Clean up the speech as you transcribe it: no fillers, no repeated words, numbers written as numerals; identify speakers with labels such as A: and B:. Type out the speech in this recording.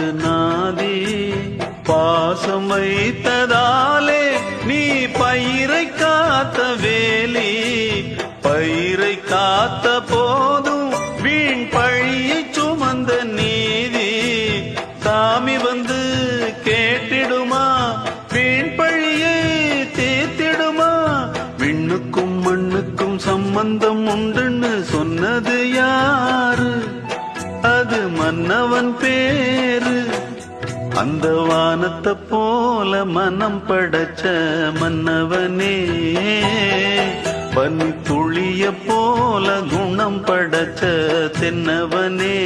A: உனக்கு நாதி பாசம் வைத்ததாலே நீ பயிரை காத்த வேலி பயிரை காத்த போதும் வீண் பழியை சுமந்த நீதி சாமி வந்து கேட்டிடுமா வீண் பழியை தீர்த்திடுமா விண்ணுக்கும் மண்ணுக்கும் சம்பந்தம் உண்டுன்னு சொன்னது யாரு அது மன்னவன் பேரு அந்த வானத்தை போல மனம் படைச்ச மன்னவனே பனி துளிய போல குணம் படைச்ச தென்னவனே